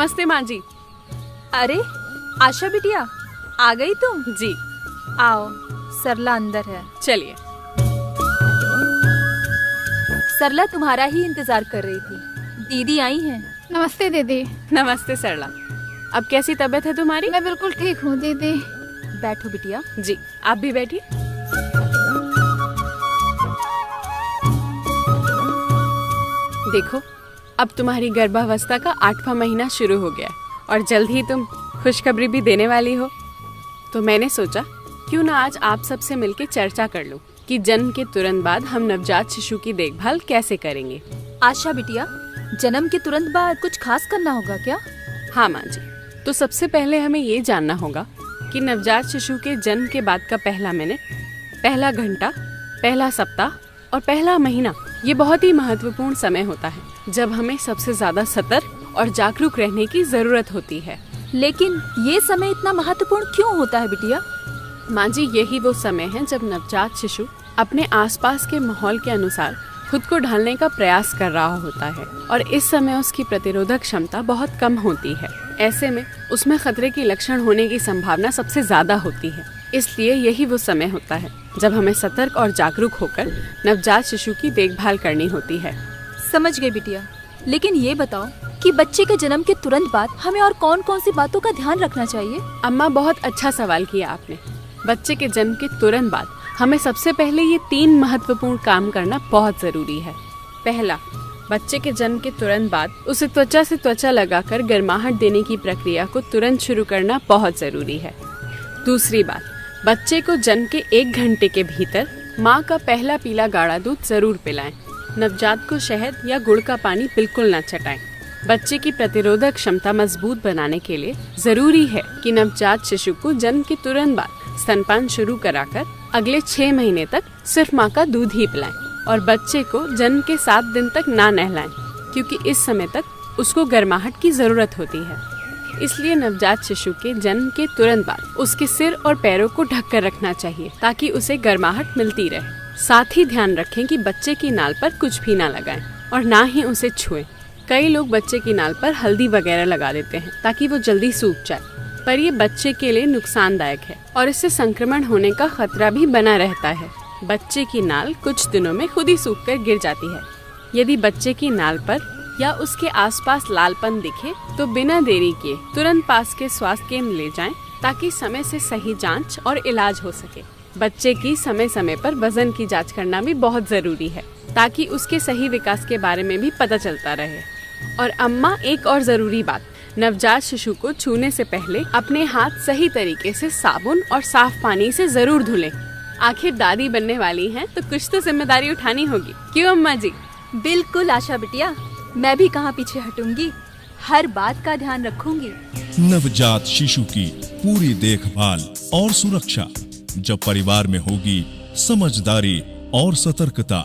नमस्ते माँ जी। अरे आशा बिटिया, आ गई तुम? जी। आओ, सरला अंदर है। चलिए। सरला तुम्हारा ही इंतजार कर रही थी। दीदी आई हैं। नमस्ते दीदी। नमस्ते सरला। अब कैसी तबीयत है तुम्हारी? मैं बिल्कुल ठीक हूँ दीदी। बैठो बिटिया। जी, आप भी बैठिए। देखो, अब तुम्हारी गर्भावस्था का 8वां महीना शुरू हो गया है और जल्द ही तुम खुशखबरी भी देने वाली हो। तो मैंने सोचा क्यों ना आज आप सबसे मिलकर चर्चा कर लूं कि जन्म के तुरंत बाद हम नवजात शिशु की देखभाल कैसे करेंगे। आशा बिटिया, जन्म के तुरंत बाद कुछ खास करना होगा क्या? हाँ माँ जी। तो सबसे पहले हमें ये जानना होगा कि नवजात शिशु के जन्म के बाद का पहला मिनट, पहला घंटा, पहला सप्ताह और पहला महीना, ये बहुत ही महत्वपूर्ण समय होता है जब हमें सबसे ज्यादा सतर्क और जागरूक रहने की जरूरत होती है। लेकिन ये समय इतना महत्वपूर्ण क्यों होता है बिटिया? माँ जी, यही वो समय है जब नवजात शिशु अपने आसपास के माहौल के अनुसार खुद को ढालने का प्रयास कर रहा होता है और इस समय उसकी प्रतिरोधक क्षमता बहुत कम होती है। ऐसे में उसमें खतरे की लक्षण होने की संभावना सबसे ज्यादा होती है। इसलिए यही वो समय होता है जब हमें सतर्क और जागरूक होकर नवजात शिशु की देखभाल करनी होती है। समझ गई बिटिया। लेकिन ये बताओ कि बच्चे के जन्म के तुरंत बाद हमें और कौन कौन सी बातों का ध्यान रखना चाहिए? अम्मा, बहुत अच्छा सवाल किया आपने। बच्चे के जन्म के तुरंत बाद हमें सबसे पहले ये 3 महत्वपूर्ण काम करना बहुत जरूरी है। पहला, बच्चे के जन्म के तुरंत बाद उसे त्वचा से त्वचा लगाकर गर्माहट देने की प्रक्रिया को तुरंत शुरू करना बहुत जरूरी है। दूसरी बात, बच्चे को जन्म के 1 घंटे के भीतर माँ का पहला पीला गाढ़ा दूध जरूर पिलाएं। नवजात को शहद या गुड़ का पानी बिल्कुल न चटाएं। बच्चे की प्रतिरोधक क्षमता मजबूत बनाने के लिए जरूरी है कि नवजात शिशु को जन्म के तुरंत बाद स्तनपान शुरू कराकर अगले 6 महीने तक सिर्फ माँ का दूध ही पिलाएं और बच्चे को जन्म के 7 दिन तक ना नहलाएं, क्योंकि इस समय तक उसको गर्माहट की जरूरत होती है। इसलिए नवजात शिशु के जन्म के तुरंत बाद उसके सिर और पैरों को ढक कर रखना चाहिए ताकि उसे गर्माहट मिलती रहे। साथ ही ध्यान रखें कि बच्चे की नाल पर कुछ भी ना लगाएं और ना ही उसे छुएं। कई लोग बच्चे की नाल पर हल्दी वगैरह लगा देते हैं ताकि वो जल्दी सूख जाए, पर ये बच्चे के लिए नुकसानदायक है और इससे संक्रमण होने का खतरा भी बना रहता है। बच्चे की नाल कुछ दिनों में खुद ही सूखकर गिर जाती है। यदि बच्चे की नाल पर या उसके आसपास लालपन दिखे तो बिना देरी किए तुरंत पास के स्वास्थ्य केंद्र ले जाएं ताकि समय से सही जांच और इलाज हो सके। बच्चे की समय समय पर वजन की जांच करना भी बहुत जरूरी है ताकि उसके सही विकास के बारे में भी पता चलता रहे। और अम्मा, एक और जरूरी बात, नवजात शिशु को छूने से पहले अपने हाथ सही तरीके से साबुन और साफ पानी से जरूर धुलें। आखिर दादी बनने वाली हैं तो कुछ तो जिम्मेदारी उठानी होगी, क्यों अम्मा जी? बिल्कुल आशा बिटिया, मैं भी कहाँ पीछे हटूंगी, हर बात का ध्यान रखूंगी। नवजात शिशु की पूरी देखभाल और सुरक्षा जब परिवार में होगी समझदारी और सतर्कता।